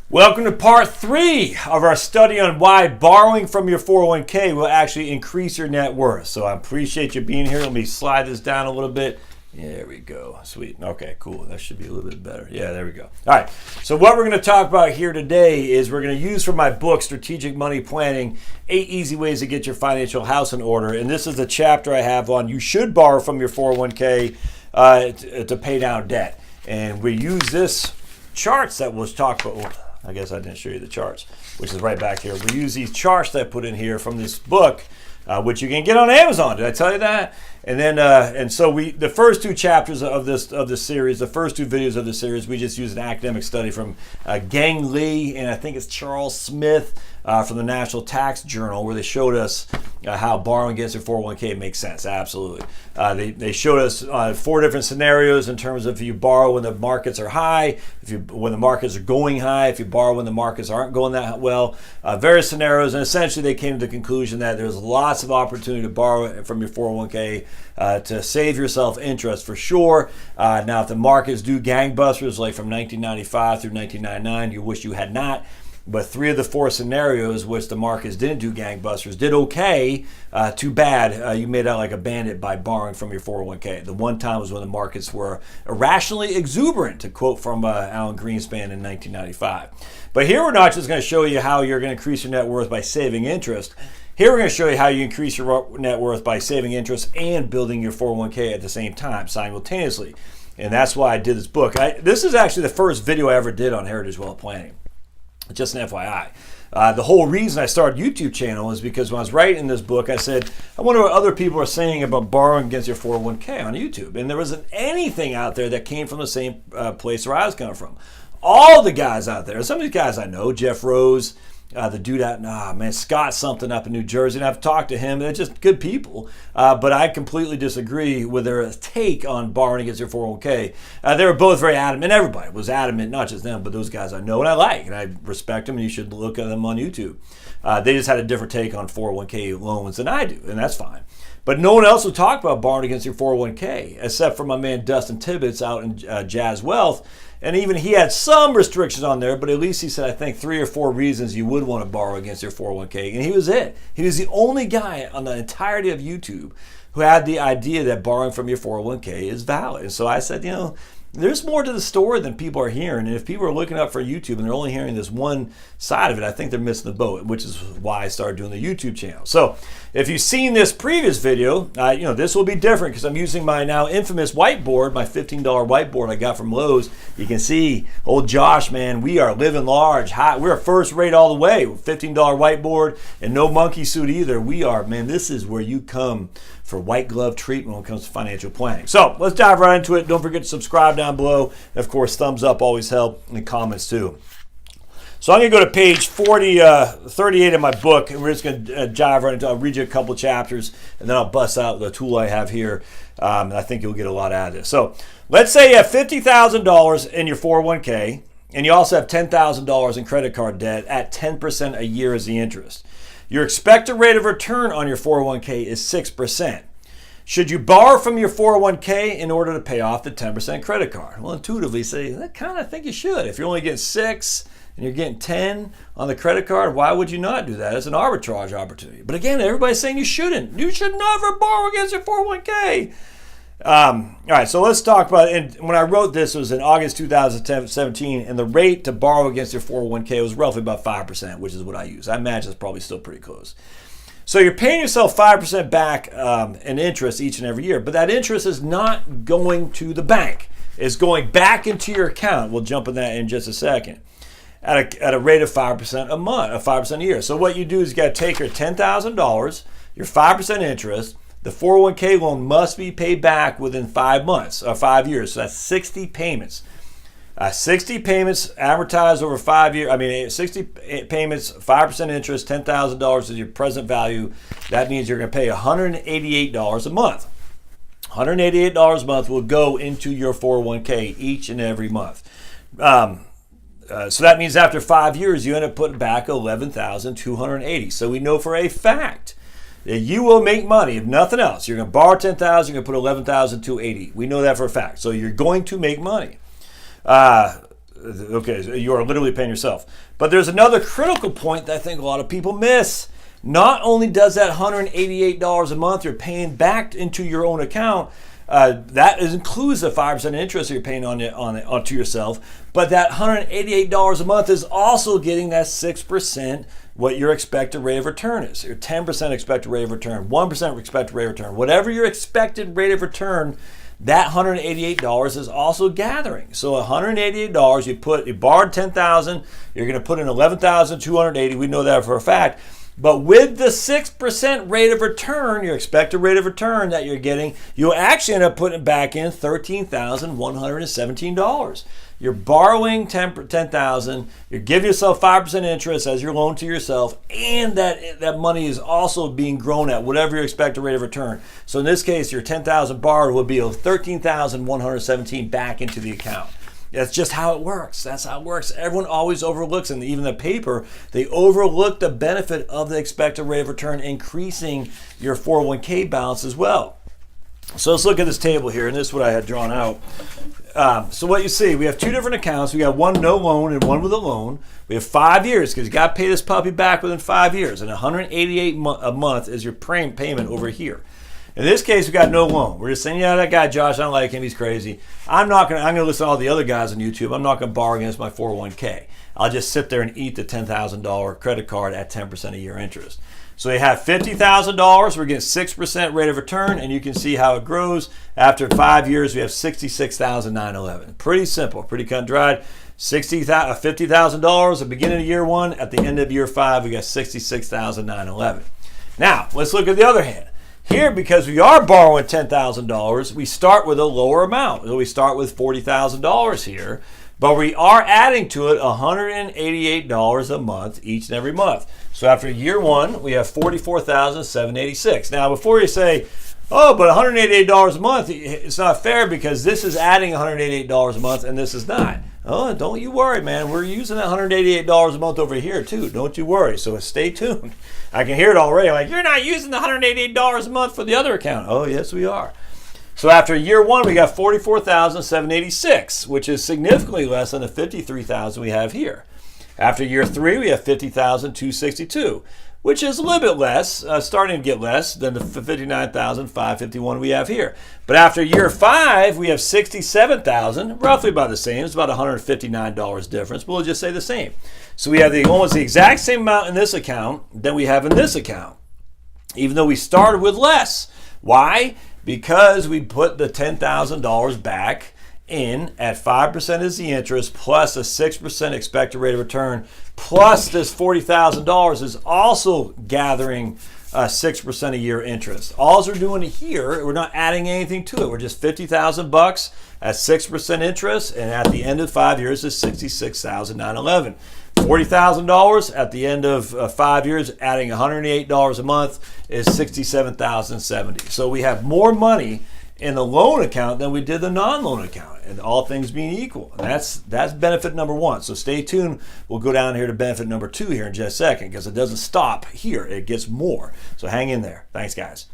Welcome to part 3 of our study on why borrowing from your 401k will actually increase your net worth. So I appreciate you being here. Let me slide this down a little bit. There we go. Sweet. Okay, cool. That should be a little bit better. Yeah, there we go. All right. So what we're going to talk about here today is we're going to use from my book, Strategic Money Planning, 8 Easy Ways to Get Your Financial House in Order. And this is the chapter I have on you should borrow from your 401k to pay down debt. And we use this charts that was talked about. I guess I didn't show you the charts, which is right back here. We use these charts that I put in here from this book, which you can get on Amazon. Did I tell you that? And then, the first 2 chapters of this series, the first 2 videos of the series, we just used an academic study from Gang Lee and I think it's Charles Smith from the National Tax Journal, where they showed us how borrowing against your 401k makes sense. Absolutely. They showed us 4 different scenarios in terms of if you borrow when the markets are high, when the markets are going high, if you borrow when the markets aren't going that well, various scenarios, and essentially they came to the conclusion that there's lots of opportunity to borrow from your 401k to save yourself interest for sure. Now, if the markets do gangbusters like from 1995 through 1999, you wish you had not. But 3 of the 4 scenarios which the markets didn't do gangbusters did okay. Too bad you made out like a bandit by borrowing from your 401k. The one time was when the markets were irrationally exuberant, to quote from Alan Greenspan in 1995. But here we're not just going to show you how you're going to increase your net worth by saving interest. Here we're going to show you how you increase your net worth by saving interest and building your 401k at the same time, simultaneously. And that's why I did this book. This is actually the first video I ever did on Heritage Wealth Planning. Just an FYI. The whole reason I started a YouTube channel is because when I was writing this book, I said, I wonder what other people are saying about borrowing against your 401k on YouTube. And there wasn't anything out there that came from the same place where I was coming from. All the guys out there, some of these guys I know, Jeff Rose, the dude out, Scott something up in New Jersey, and I've talked to him. They're just good people, but I completely disagree with their take on borrowing against your 401k. They were both very adamant, and everybody was adamant, not just them, but those guys I know and I like, and I respect them, and you should look at them on YouTube. They just had a different take on 401k loans than I do, and that's fine. But no one else would talk about borrowing against your 401k, except for my man Dustin Tibbetts out in Jazz Wealth. And even he had some restrictions on there, but at least he said, I think 3 or 4 reasons you would want to borrow against your 401k. And he was it. He was the only guy on the entirety of YouTube who had the idea that borrowing from your 401k is valid. And so I said, there's more to the story than people are hearing. And if people are looking up for YouTube and they're only hearing this one side of it, I think they're missing the boat, which is why I started doing the YouTube channel. So if you've seen this previous video, this will be different because I'm using my now infamous whiteboard, my $15 whiteboard I got from Lowe's. You can see old Josh, man, we are living large. We're first rate all the way. $15 whiteboard and no monkey suit either. We are, man, this is where you come for white glove treatment when it comes to financial planning. So let's dive right into it. Don't forget to subscribe down below. And of course, thumbs up always help, and comments too. So I'm going to go to page 38 of my book, and we're just going to dive right into it. I'll read you a couple chapters, and then I'll bust out the tool I have here. And I think you'll get a lot out of this. So let's say you have $50,000 in your 401k, and you also have $10,000 in credit card debt at 10% a year as the interest. Your expected rate of return on your 401k is 6%. Should you borrow from your 401k in order to pay off the 10% credit card? Well, intuitively say, I kind of think you should. If you're only getting 6 and you're getting 10 on the credit card, why would you not do that? It's an arbitrage opportunity. But again, everybody's saying you shouldn't. You should never borrow against your 401k. All right, so let's talk about it. And when I wrote this, it was in August 2017, and the rate to borrow against your 401k was roughly about 5%, which is what I use. I imagine it's probably still pretty close. So you're paying yourself 5% back in interest each and every year, but that interest is not going to the bank. It's going back into your account. We'll jump on that in just a second. At a rate of 5% a month, 5% a year. So what you do is you got to take your $10,000, your 5% interest. The 401k loan must be paid back within 5 months or 5 years. So that's 60 payments. 60 payments amortized over 5 years. 60 payments, 5% interest, $10,000 is your present value. That means you're going to pay $188 a month. $188 a month will go into your 401k each and every month. So that means after 5 years, you end up putting back $11,280. So we know for a fact that you will make money, if nothing else. You're going to borrow $10,000, you're going to put $11,280. We know that for a fact. So you're going to make money. Okay, so you are literally paying yourself. But there's another critical point that I think a lot of people miss. Not only does that $188 a month you're paying back into your own account, that includes the 5% interest you're paying onto yourself, but that $188 a month is also getting that 6% what your expected rate of return is. Your 10% expected rate of return, 1% expected rate of return, whatever your expected rate of return, that $188 is also gathering. So $188, you borrowed $10,000, you're going to put in $11,280. We know that for a fact. But with the 6% rate of return, your expected rate of return that you're getting, you'll actually end up putting back in $13,117. You're borrowing $10,000, you're giving yourself 5% interest as your loan to yourself, and that money is also being grown at whatever your expected rate of return. So in this case, your $10,000 borrowed will be $13,117 back into the account. That's just how it works. That's how it works. Everyone always overlooks, and even the paper, they overlook the benefit of the expected rate of return increasing your 401k balance as well. So let's look at this table here, and this is what I had drawn out. So what you see, we have two different accounts. We got one no loan and one with a loan. We have 5 years because you got to pay this puppy back within 5 years, and $188 a month is your payment over here. In this case, we got no loan. We're just saying, yeah, that guy Josh, I don't like him. He's crazy. I'm gonna listen to all the other guys on YouTube. I'm not gonna borrow against my 401k. I'll just sit there and eat the $10,000 credit card at 10% a year interest. So you have $50,000. We're getting 6% rate of return, and you can see how it grows. After 5 years, we have $66,911. Pretty simple, pretty cut and dried. $50,000 at the beginning of year one. At the end of year 5, we got $66,911. Now let's look at the other hand. Here, because we are borrowing $10,000, we start with a lower amount. So we start with $40,000 here, but we are adding to it $188 a month each and every month. So after year one, we have $44,786. Now, before you say, oh, but $188 a month, it's not fair because this is adding $188 a month and this is not. Oh, don't you worry, man. We're using that $188 a month over here too. Don't you worry. So stay tuned. I can hear it already. Like, you're not using the $188 a month for the other account. Oh, yes, we are. So after year one, we got $44,786, which is significantly less than the $53,000 we have here. After year 3, we have $50,262, which is a little bit less, starting to get less than the $59,551 we have here. But after year 5, we have $67,000, roughly about the same. It's about $159 difference, but we'll just say the same. So we have almost the exact same amount in this account than we have in this account, even though we started with less. Why? Because we put the $10,000 back in at 5% is the interest, plus a 6% expected rate of return, plus this $40,000 is also gathering 6% a year interest. All we're doing here, we're not adding anything to it. We're just $50,000 at 6% interest, and at the end of 5 years is $66,911. $40,000 at the end of 5 years, adding $108 a month is $67,070. So we have more money in the loan account than we did the non-loan account, and all things being equal. And that's benefit number 1. So stay tuned. We'll go down here to benefit number 2 here in just a second, because it doesn't stop here. It gets more. So hang in there. Thanks, guys.